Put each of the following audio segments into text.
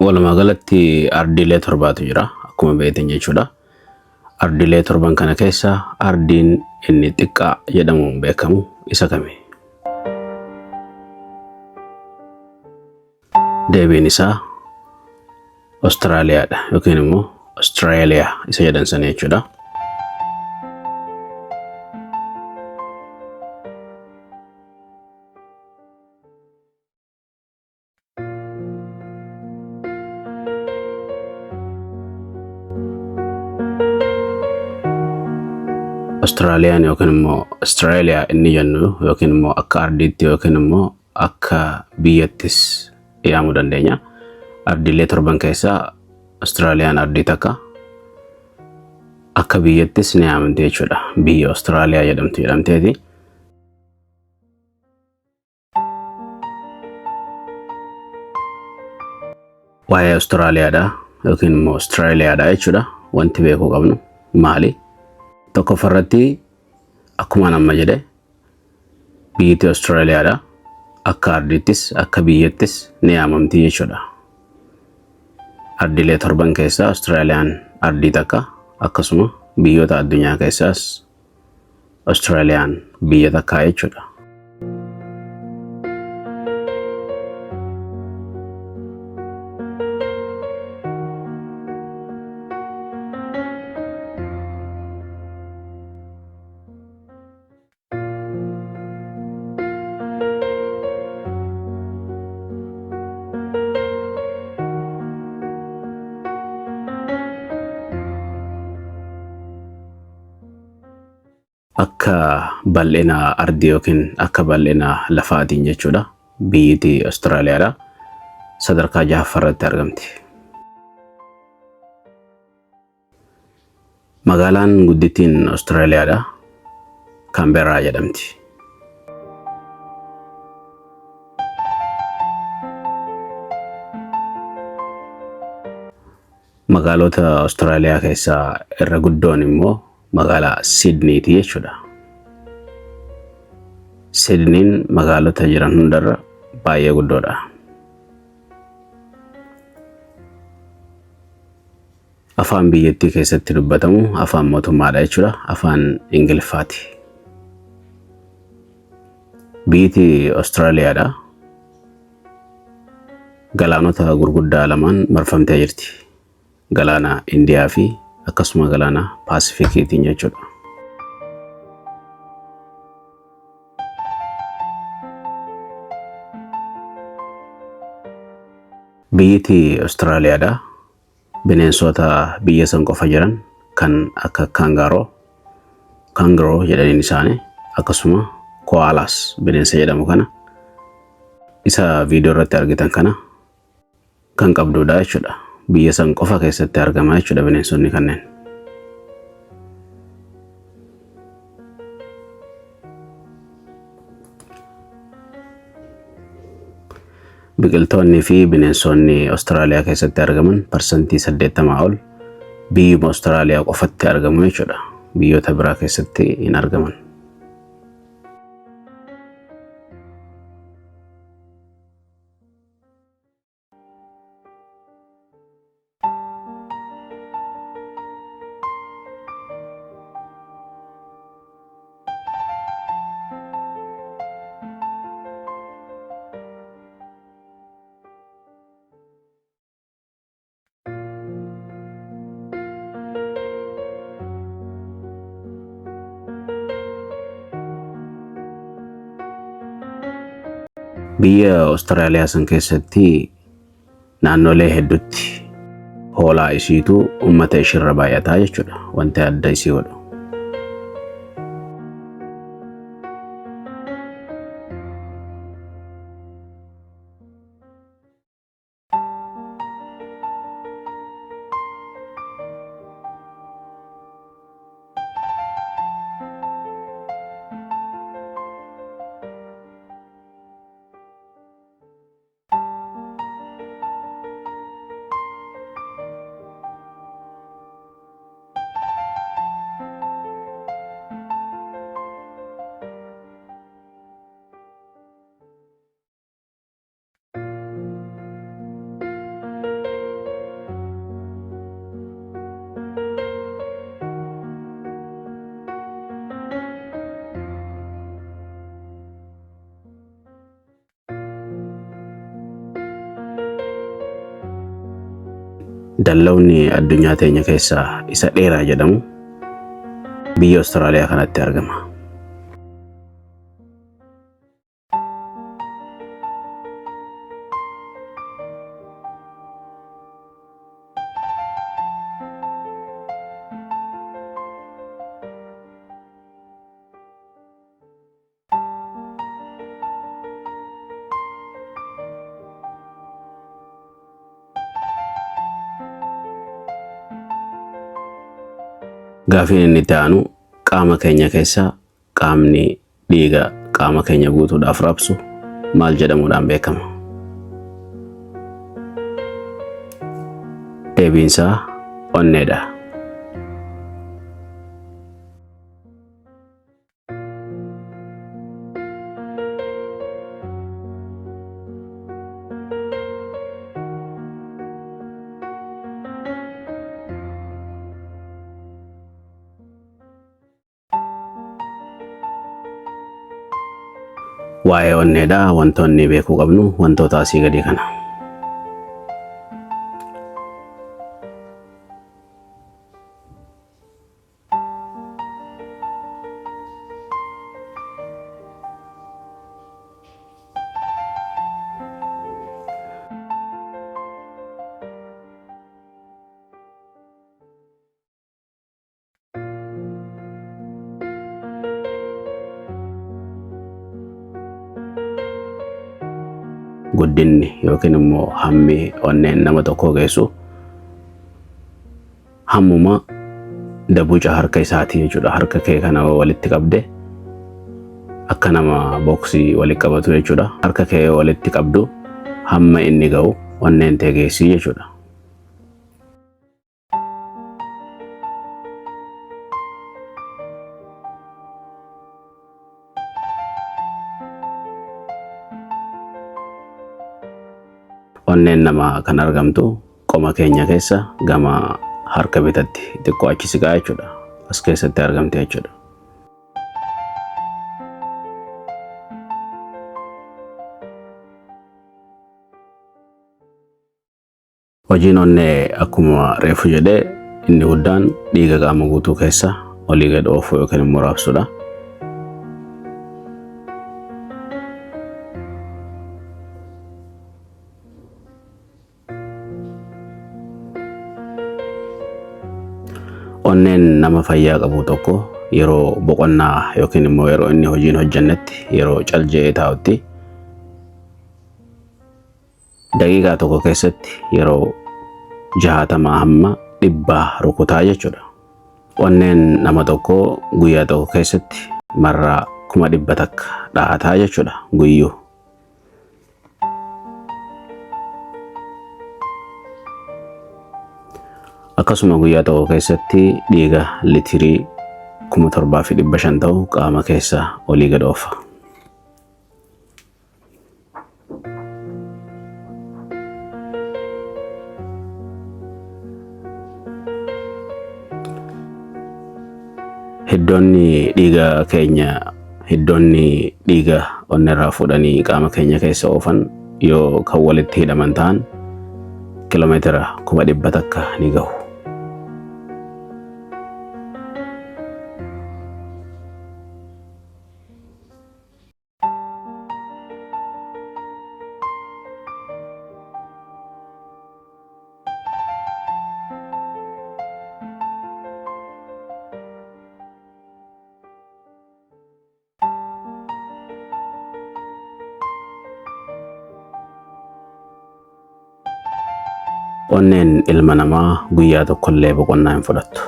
Walumaa galatti ardiilee torbaatu jira akkuma beektan jechuudha. Ardiilee torban kana keessa ardiin inni xiqqaa jedhamuun beekamu isa kami? Deebiin isaa Austraaliyaadha yookiin immoo Austraaliyaa isa jedhan sana jechuudha. Australiyaan yookiin immoo Austraaliyaa inni jennu yookiin immoo akka ardiitti yookiin immoo akka biyyattis yaamuu dandeenya. Ardiilee torban keessaa Australiyaan ardii takka, akka biyyattis ni yaamamti jechuudha. Biyya Austraaliyaa jedhamteeti. Waa'ee Austraaliyaadha yookiin immoo Austraaliyaadha jechuudha. Wanti beekuu qabnu maali? Tokkoffaarratti akkuma nama jedhe biyyattii Austraaliyaadha akka ardiittis akka biyyattis ni yaamamti jechuudha. Ardiilee torban keessaa Austraaliyaan ardii takka, akkasuma biyyoota addunyaa keessaas Austraaliyaan biyya takka jechuudha. Akka bal'ina ardii yookiin akka bal'ina lafaatiin jechuudha. Biyyattii Austraaliyaadha sadarkaa 6ffaarratti argamti. Magaalaan guddittiin Austraaliyaadha Canberra jedhamti. Magaalota Austraaliyaa keessaa irra guddoon immoo magaalaa Sydneyti jechuudha. Sydneyn magaalota jiran hundarra baay'ee guddoodha. Afaan biyyattii keessatti dubbatamu afaan mootummaadha jechuudha. Afaan Ingiliffaati. Biyyattii Austraaliyaadha galaanota gurguddaa lamaan marfamtee jirti. Galaana Indiyaa fi akkasuma galaana Paasifikiitiin jechuudha. Biyyattii Austraaliyaadha bineensota biyya san qofa jiran kan akka kangaroo jedhaniin isaanii, akkasuma koalas bineensa jedhamu kana isa viidiyoo irratti argitan kana kan qabdudha jechuudha. Biyya san qofa keessatti argama jechuudha bineensonni kanneen. Biqiltoonni fi bineensonni Austraaliyaa keessatti argaman parsantii 80 ol biyyuma Austraaliyaa qofatti argamu jechuudha. Biyyoota biraa keessatti hin argaman. Biyya Austraaliyaa san keessatti naannolee hedduutti hoolaa isiitu uummata ishirra baay'ataa jechuudha. Wanti adda isii godhu. dallawni addunyaa teenya keessaa isa dheeraa jedhamu biyya Austraaliyaa kanatti argama. Gaafiin inni itti aanu qaama keenya keessaa qaamni dhiiga qaama keenya guutuudhaaf raabsu maal jedhamuudhaan beekama? Deebiin isaa onneedha. Waa'ee onneedha wantoonni beekuu qabnu wantoota asii gadii kana. Guddinni yookiin immoo hammi onneen nama tokkoo geessu hammuma dabuuca harka isaatii jechuudha. Harka kee kana walitti qabde akka nama boksii walitti qabatu jechuudha. Harka kee walitti qabdu hamma inni ga'u onneen tee geessii jechuudha. Onneen nama kan argamtu qoma keenya keessa gama harka bitatti xiqqoo achi siqaa jechuudha. As keessatti argamte jechuudha. Hojiin onnee akkuma reefu jedhee inni guddaan dhiiga qaama guutuu keessa olii gad oofuu yookiin immoo raabsuudha. Onneen nama fayyaa qabu tokko yeroo boqonnaa yookiin immoo yeroo inni hojiin hojjennetti yeroo calje'ee taa'utti daqiiqaa tokko keessatti yeroo 60 hamma 100 rukutaa jechuudha. Onneen nama tokko guyyaa tokko keessatti marraa 100 takka dha'ataa jechuudha guyyuu. Akkasuma guyyaa tokko keessatti dhiiga liitirii 7,500 ta'u qaama keessa olii gad oofa. Hiddoonni dhiiga keenya hiddoonni dhiiga onneerraa fuudhanii qaama keenya keessa oofan yoo kan walitti hidhaman ta'an kiiloomeetira 100 takka ni gahu. Onneen ilma namaa guyyaa tokkollee boqonnaa hin fudhattu.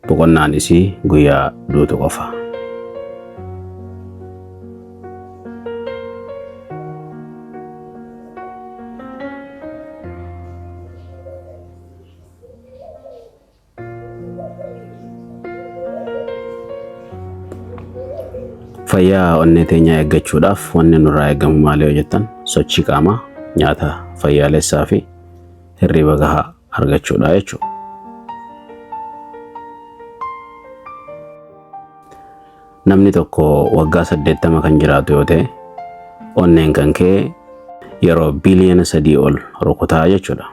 Boqonnaan isii guyyaa duutu qofa. Fayyaa onnee teenyaa eeggachuudhaaf wanni nurraa eegamu maali yoo jettan sochii qaamaa, nyaata fayyaalessaa fi hirriba gahaa argachuudha jechuudha. Namni tokko waggaa 80 kan jiraatu yoo ta'e onneen kan kee yeroo biliyoona 3 ol rukutaa jechuudha.